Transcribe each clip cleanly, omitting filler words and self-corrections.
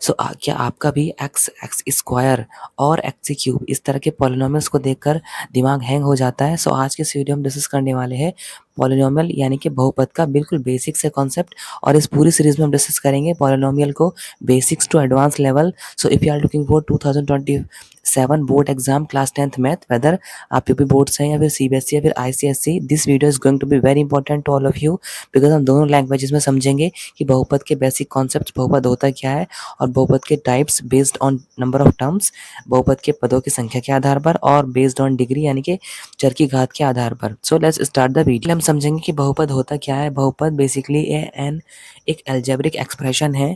क्या आपका भी एक्स एक्स स्क्वायर और एक्स क्यूब इस तरह के पॉलिनॉमियल्स को देखकर दिमाग हैंग हो जाता है? आज के इस वीडियो में डिस्कस करने वाले हैं पॉलिनॉमियल यानी कि बहुपद का बिल्कुल बेसिक से कॉन्सेप्ट, और इस पूरी सीरीज में हम डिस्कस करेंगे पॉलिनॉमियल को basics to advance level. So if you are looking for 2027 board exam class 10th math, whether आप यूपी बोर्ड से हैं या फिर सीबीएसई या फिर ICSE, this video is going to be very important to all of you, because हम दोनों languages में समझेंगे कि बहुपद के बेसिक कॉन्सेप्ट, बहुपद होता क्या है और बहुपद के types based on number of terms, बहुपद के पदों की संख्या के आधार पर, और बेस्ड ऑन डिग्री यानी कि चर की घात के आधार पर। So let's start the video. हम समझेंगे कि बहुपद होता क्या है। बहुपद बेसिकली एन एक अलजेब्रिक एक्सप्रेशन है।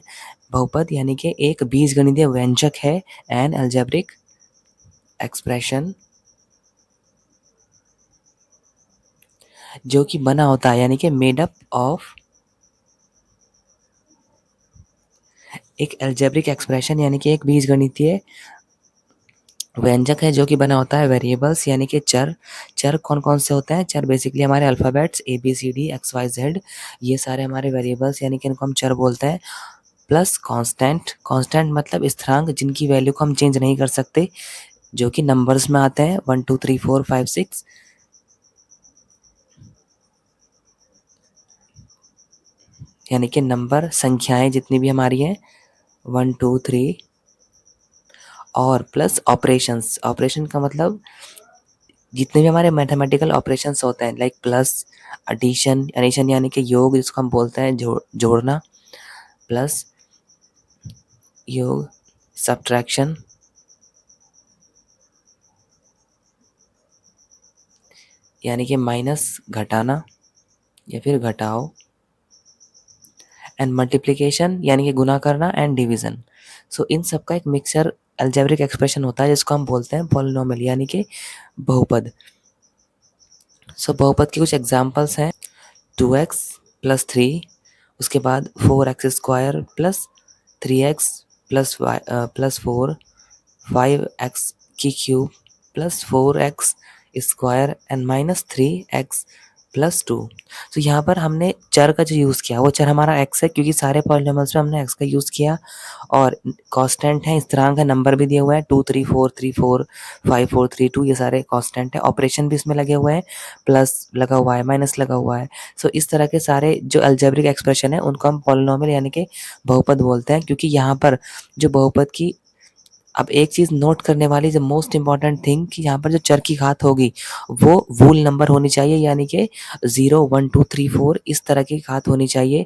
बहुपद यानी कि एक बीजगणितीय व्यंजक है, एन अलजेब्रिक एक्सप्रेशन, जो कि बना होता है यानी कि मेड अप ऑफ एक अलजेब्रिक एक्सप्रेशन यानी कि एक बीजगणितीय व्यंजक है जो कि बना होता है वेरिएबल्स यानी कि चर। चर कौन कौन से होते हैं? चर बेसिकली हमारे alphabets A B C D X Y Z, ये सारे हमारे वेरिएबल्स यानी कि इनको हम चर बोलते हैं। प्लस कांस्टेंट, कांस्टेंट मतलब स्थिरांक जिनकी वैल्यू को हम चेंज नहीं कर सकते, जो कि नंबर्स में आते हैं 1 2 3 4 5 6, यानी कि नंबर संख्याएं जितनी भी हमारी हैं 1 2 3, और प्लस ऑपरेशंस। ऑपरेशन का मतलब जितने भी हमारे मैथमेटिकल ऑपरेशंस होते हैं, लाइक प्लस, एडिशन, एडिशन यानी कि योग जिसको हम बोलते हैं जोड़ना, प्लस योग, सब्ट्रैक्शन यानी कि माइनस घटाना या फिर घटाओ, एंड मल्टीप्लिकेशन यानी कि गुना करना, एंड डिवीजन। सो इन सब का एक मिक्सचर अलजेब्रिक एक्सप्रेशन होता है जिसको हम बोलते हैं पॉलिनोमियल यानी कि बहुपद। सो बहुपद के कुछ एग्जांपल्स हैं 2x प्लस 3, उसके बाद 4x square plus 3x plus plus 4, 5x की cube plus 4x square and minus 3x plus 2। तो यहाँ पर हमने चर का जो यूज़ किया वो चर हमारा x है, क्योंकि सारे पॉलिनॉमियल्स में हमने x का यूज़ किया, और कांस्टेंट है, स्थिरांक है, नंबर भी दिए हुए हैं 2 3 4 3 4 5 4 3 2, ये सारे कांस्टेंट है। ऑपरेशन भी इसमें लगे हुए हैं, प्लस लगा हुआ है, माइनस लगा हुआ है। सो इस तरह के सारे जो अलजेब्रिक एक्सप्रेशन है उनको हम पॉलिनॉमियल यानी कि बहुपद बोलते हैं, क्योंकि यहाँ पर जो बहुपद की, अब एक चीज़ नोट करने वाली, द मोस्ट इंपॉर्टेंट थिंग, कि यहाँ पर जो चर की घात होगी वो वूल नंबर होनी चाहिए, यानी कि 0 1 2 3 4 इस तरह की घात होनी चाहिए,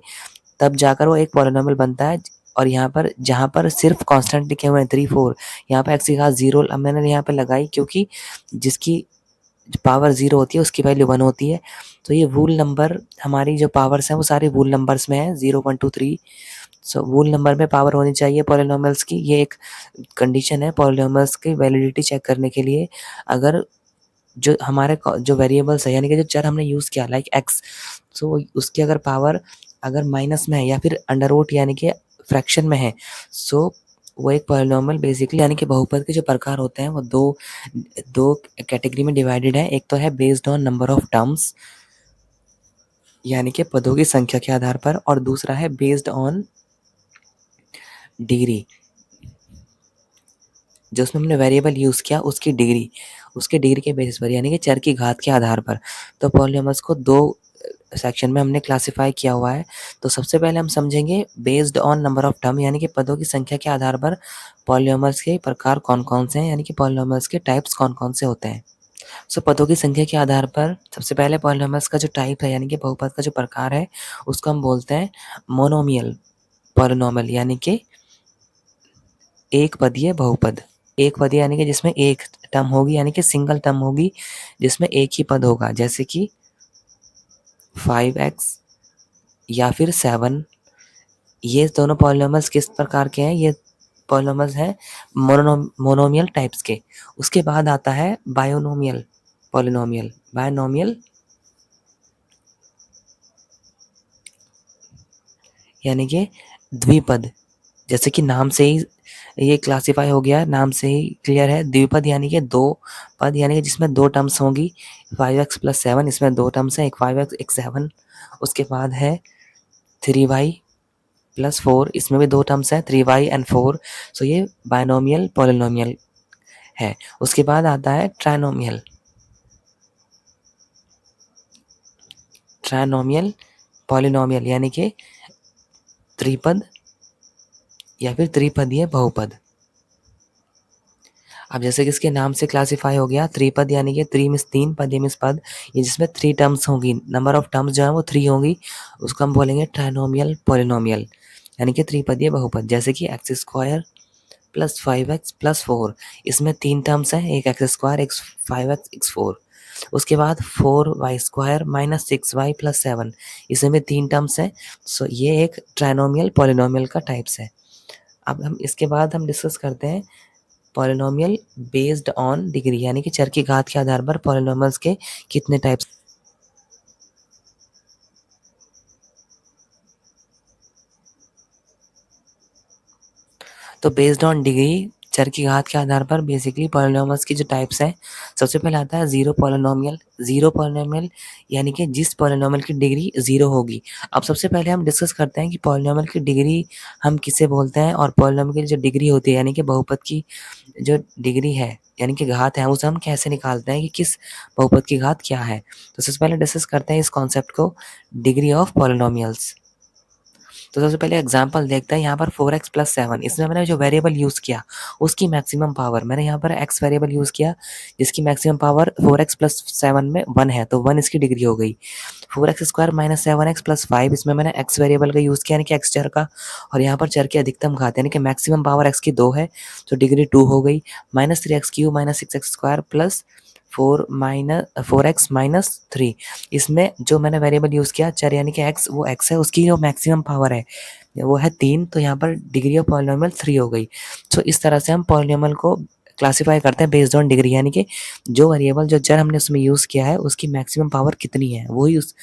तब जाकर वो एक पॉलिनॉमियल बनता है। और यहाँ पर जहाँ पर सिर्फ कांस्टेंट लिखे हुए हैं 3 4, यहाँ पर एक्स की घात 0 अब मैंने यहाँ पर लगाई, क्योंकि जिसकी पावर 0 होती है उसकी वैल्यू 1 होती है। तो ये वूल नंबर, हमारी जो पावर्स हैं वो सारी वूल नंबर्स में है, 0 1 2 3। सो वूल नंबर में पावर होनी चाहिए पॉलिनॉमियल्स की, ये एक कंडीशन है पॉलिनॉमियल्स की वैलिडिटी चेक करने के लिए। अगर जो हमारे जो वेरिएबल्स है यानी कि जो चर हमने यूज़ किया लाइक एक्स, सो उसकी अगर पावर अगर माइनस में है या फिर अंडर रूट यानी कि फ्रैक्शन में है, सो वो एक पॉलिनॉमियल बेसिकली, यानी कि बहुपद के जो प्रकार होते हैं वो दो दो कैटेगरी में डिवाइडेड है। एक तो है based on number of terms यानी कि पदों की संख्या के आधार पर, और दूसरा है बेस्ड ऑन डिग्री, जो उसमें हमने वेरिएबल यूज़ किया उसकी डिग्री, उसके डिग्री के बेसिस पर यानी कि चर की घात के आधार पर। तो पॉलिनॉमियल्स को दो सेक्शन में हमने क्लासिफाई किया हुआ है। तो सबसे पहले हम समझेंगे based on number of term, यानी कि पदों की संख्या के आधार पर पॉलिनॉमियल्स के प्रकार कौन कौन से हैं, यानी कि पॉलिनॉमियल्स के टाइप्स कौन कौन से होते हैं। सो पदों की संख्या के आधार पर सबसे पहले पॉलिनॉमियल्स का जो टाइप है यानी कि बहुपद का जो प्रकार है उसको हम बोलते हैं मोनोमियल पॉलिनॉमियल, यानी कि एक पदीय बहुपद। एक पदीय यानी कि जिसमें एक टर्म होगी, यानी कि सिंगल टर्म होगी जिसमें एक ही पद होगा, जैसे कि 5x या फिर 7। ये दोनों पॉलिनॉमियल्स किस प्रकार के हैं? ये पॉलिनॉमियल्स हैं मोनोमियल टाइप्स के। उसके बाद आता है बायोनोमियल पॉलिनॉमियल। बायोनोमियल यानी कि द्विपद, जैसे कि नाम से ही ये क्लासिफाई हो गया, नाम से ही क्लियर है। द्विपद यानी कि दो पद, यानी कि जिसमें दो टर्म्स होंगी, 5x प्लस 7, इसमें दो टर्म्स हैं, एक 5x एक 7। उसके बाद है 3y प्लस 4, इसमें भी 2 टर्म्स हैं 3y एंड 4। सो ये बायनोमियल पॉलिनोमियल है। उसके बाद आता है ट्राइनोमियल। ट्राइनोमियल पॉलिनोमियल यानी कि त्रिपद या फिर त्रिपदीय बहुपद। अब जैसे कि इसके नाम से क्लासिफाई हो गया, त्रिपद यानी कि त्रि मीन्स 3, पद मीन्स पद, ये जिसमें 3 टर्म्स होंगी, नंबर ऑफ टर्म्स जो है वो 3 होंगी, उसको हम बोलेंगे ट्राइनोमियल पॉलिनोमियल यानी कि त्रिपदीय बहुपद। जैसे कि x square plus 5x plus 4, इसमें 3 टर्म्स हैं, एक एक्स स्क्वायर, एक 5x, एक 4। उसके बाद 4y square minus 6y plus 7, इसमें भी 3 टर्म्स हैं। सो ये एक ट्राइनोमियल पॉलिनोमियल का टाइप्स है। अब हम इसके बाद हम डिस्कस करते हैं पॉलिनोमियल बेस्ड ऑन डिग्री यानी कि चर की घात के आधार पर पॉलिनोमियल्स के कितने टाइप्स। तो बेस्ड ऑन डिग्री चर की घात के आधार पर बेसिकली पॉलिनोमियल्स की जो टाइप्स हैं, सबसे पहले आता है जीरो पॉलिनोमियल। जीरो पॉलिनोमियल यानी कि जिस पॉलिनोमियल की डिग्री जीरो होगी। अब सबसे पहले हम डिस्कस करते हैं कि पॉलिनोमियल की डिग्री हम किसे बोलते हैं, और पॉलिनोमियल की जो डिग्री होती है यानी कि बहुपद की जो डिग्री है यानी कि घात है, उसे हम कैसे निकालते हैं कि किस बहुपद की घात क्या है। तो सबसे पहले डिस्कस करते हैं इस कॉन्सेप्ट को, डिग्री ऑफ पॉलिनोमियल्स। तो सबसे पहले एग्जांपल देखते हैं यहाँ पर 4x प्लस 7, इसमें मैंने जो वेरिएबल यूज़ किया उसकी मैक्सिमम पावर, मैंने यहाँ पर x वेरिएबल यूज़ किया जिसकी मैक्सिमम पावर 4x प्लस 7 में 1 है, तो 1 इसकी डिग्री हो गई। 4x square minus 7x plus 5, इसमें मैंने x वेरिएबल का यूज़ किया यानी कि x चर का, और यहाँ पर चर की अधिकतम घात यानी कि मैक्सिमम पावर x की 2 है, तो डिग्री 2 हो गई। Minus 3x cube minus 6x square plus 4x minus 3, इसमें जो मैंने वेरिएबल यूज़ किया चर यानी कि x, वो x है, उसकी जो मैक्सिमम पावर है वो है 3, तो यहाँ पर डिग्री ऑफ पॉलिनोमियल 3 हो गई। तो इस तरह से हम पॉलिनोमियल को क्लासिफाई करते हैं बेस्ड ऑन डिग्री यानी कि जो वेरिएबल जो चर हमने उसमें यूज़ किया है उसकी मैक्सिमम पावर कितनी है, वही उस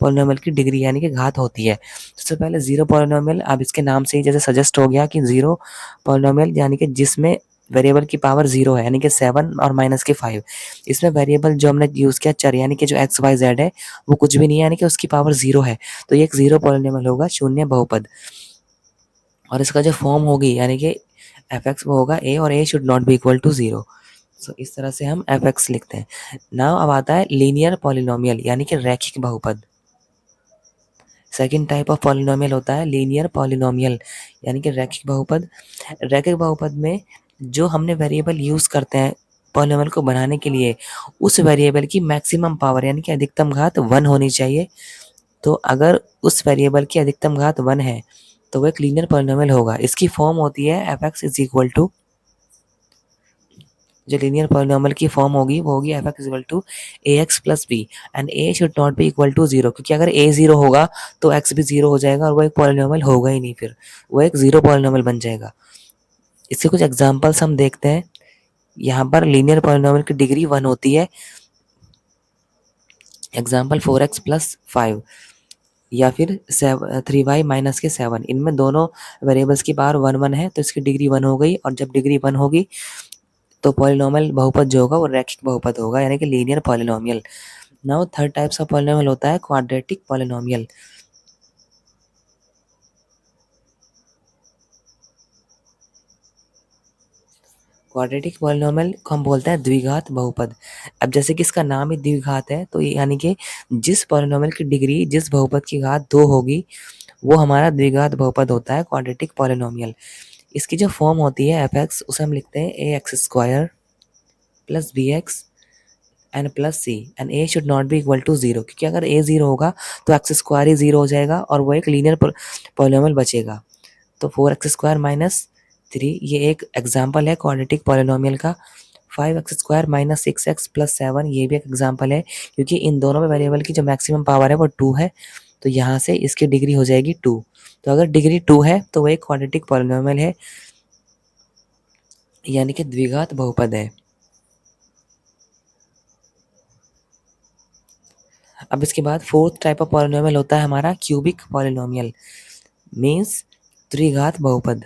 पॉलिनोमियल की डिग्री यानी कि घात होती है। सबसे पहले जीरो पॉलिनोमियल, अब इसके नाम से ही जैसे सजेस्ट हो गया कि जीरो पॉलिनोमियल यानी कि जिसमें वेरिएबल की पावर जीरो है यानी कि 7 और माइनस के 5। इसमें वेरिएबल जो हमने यूज़ किया चर यानी कि जो एक्स वाई जेड है वो कुछ भी नहीं है यानी कि उसकी पावर जीरो है, तो ये एक जीरो पॉलिनोमियल होगा, शून्य बहुपद। और इसका जो फॉर्म होगी यानी कि एफ एक्स वो होगा ए, और A should not be equal to zero. So इस तरह से हम एफ एक्स लिखते हैं। नाउ अब आता है लीनियर पॉलिनोमियल यानी कि रैखिक बहुपद। सेकंड टाइप ऑफ पॉलिनोमियल होता है लीनियर पॉलिनोमियल यानी कि रैखिक बहुपद। रैखिक बहुपद में जो हमने वेरिएबल यूज़ करते हैं पॉलिनोमियल को बनाने के लिए, उस वेरिएबल की मैक्सिमम पावर यानी कि अधिकतम घात 1 होनी चाहिए। तो अगर उस वेरिएबल की अधिकतम घात 1 है तो वो एक लीनियर पॉलिनोमियल होगा। इसकी फॉर्म होती है F X is equal to, जो लीनियर पॉलिनोमियल की फॉर्म होगी वो होगी F X equal to A X plus B, and A should not be equal to zero, क्योंकि अगर ए जीरो होगा तो एक्स भी जीरो हो जाएगा और वो एक पॉलिनोमियल होगा ही नहीं, फिर वो एक जीरो पॉलिनोमियल बन जाएगा। इसके कुछ एग्जांपल्स हम देखते हैं। यहाँ पर लीनियर पॉलिनोमियल की डिग्री 1 होती है। एग्जाम्पल 4x प्लस 5 या फिर 3y माइनस के 7, इनमें दोनों वेरिएबल्स की पावर 1 1 है, तो इसकी डिग्री 1 हो गई। और जब डिग्री 1 होगी तो पॉलिनोमियल बहुपद जो होगा वो रैखिक बहुपद होगा यानी कि linear polynomial. Now third types of polynomial होता है क्वाड्रेटिक पॉलिनोमियल। क्वाड्रेटिक पॉलिनोमियल को हम बोलते हैं द्विघात बहुपद। अब जैसे कि इसका नाम ही द्विघात है, तो यानी कि जिस पॉलिनोमियल की डिग्री जिस बहुपद की घात 2 होगी वो हमारा द्विघात बहुपद होता है क्वाड्रेटिक पॉलिनोमियल। इसकी जो फॉर्म होती है एफ एक्स, उसे हम लिखते हैं A X square plus B X and plus C, and A should not be equal to zero, क्योंकि अगर ए जीरो होगा तो एक्स स्क्वायर ही जीरो हो जाएगा और वो एक लीनियर पॉलिनोमियल बचेगा। तो 4x स्क्वायर माइनस 3 ये एक एग्जाम्पल है क्वाड्रेटिक पॉलिनोमियल का। 5x square minus 6x plus 7 ये भी एक एग्जाम्पल है, क्योंकि इन दोनों में वेरिएबल की जो मैक्सिमम पावर है वो 2 है, तो यहाँ से इसकी डिग्री हो जाएगी 2। तो अगर डिग्री 2 है तो वो एक क्वाड्रेटिक पॉलिनोमियल है यानी कि द्विघात बहुपद है। अब इसके बाद फोर्थ टाइप ऑफ पॉलिनोमियल होता है हमारा क्यूबिक पॉलिनोमियल, मीन्स त्रिघात बहुपद।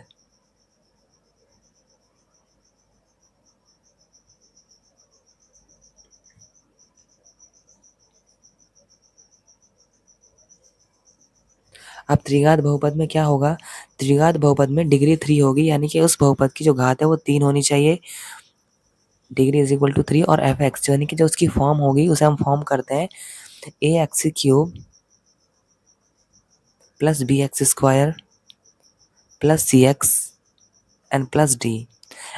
अब त्रिघात बहुपद में क्या होगा, त्रिघात बहुपद में डिग्री 3 होगी, यानी कि उस बहुपद की जो घात है वो 3 होनी चाहिए, डिग्री इज इक्वल टू 3, और एफ एक्स यानी कि जो उसकी फॉर्म होगी उसे हम फॉर्म करते हैं A X cube plus B X square plus C X and plus D,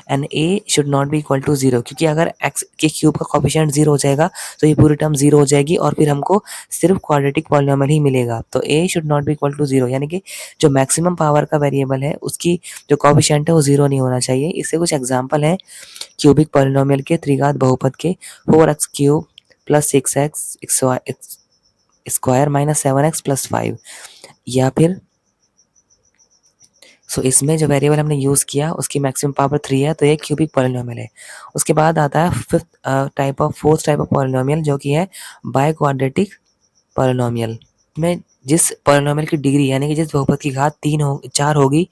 and A should not be equal to 0, क्योंकि अगर x के क्यूब का कोफिशिएंट 0 हो जाएगा तो ये पूरी टर्म 0 हो जाएगी और फिर हमको सिर्फ क्वाड्रेटिक पॉलिनोमियल ही मिलेगा। तो a should not be equal to 0, यानी कि जो मैक्सिमम पावर का वेरिएबल है उसकी जो कोफिशिएंट है वो 0 नहीं होना चाहिए। इससे कुछ एग्जांपल है क्यूबिक पॉलिनोमियल के, त्रिघात बहुपद के, 4x cube plus 6x square minus 7x plus 5, या फिर इसमें जो वेरिएबल हमने यूज़ किया उसकी मैक्सिमम पावर 3 है, तो ये क्यूबिक पॉलिनोमियल है। उसके बाद आता है फोर्थ टाइप ऑफ पॉलिनोमियल, जो कि है बाय क्वाड्रेटिक पॉलिनोमियल। में जिस पॉलिनोमियल की डिग्री यानी कि जिस बहुपद की घात 4 होगी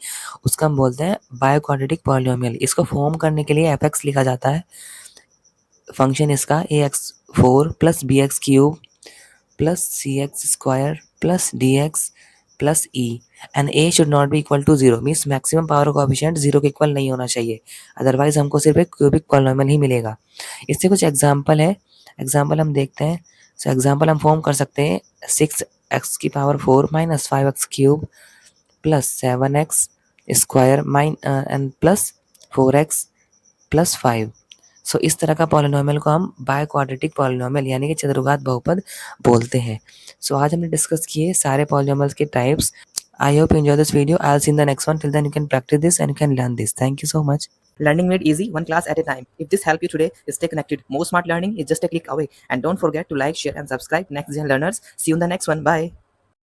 उसका हम बोलते हैं बाय क्वाड्रेटिक पॉलिनोमियल। इसको फॉर्म करने के लिए एफ एक्स लिखा जाता है, फंक्शन इसका ax4 plus B X cube plus C X square plus D X plus E, and A should not be equal to 0, means maximum power coefficient 0 के equal नहीं होना चाहिए, अदरवाइज हमको सिर्फ एक क्यूबिक पॉलिनोमियल ही मिलेगा। इससे कुछ एग्जांपल है, एग्जांपल हम देखते हैं। एग्जांपल हम फॉर्म कर सकते हैं 6x की power 4 minus 5x cube plus 7x square and plus 4x plus 5। इस तरह का पॉलिनोमियल को हम बाय क्वाड्रेटिक पॉलिनोमियल यानी कि चतुर्घात बहुपद बोलते हैं। आज हमने डिस्कस किए सारे पॉलिनोमियल्स के types. I hope you enjoy this video. I'll see you in the next one. Till then, you can practice this and you can learn this. Thank you so much. Learning made easy, one class at a time. If this helped you today, stay connected. More smart learning is just a click away. And don't forget to like, share, and subscribe. Next Gen Learners. See you in the next one. Bye.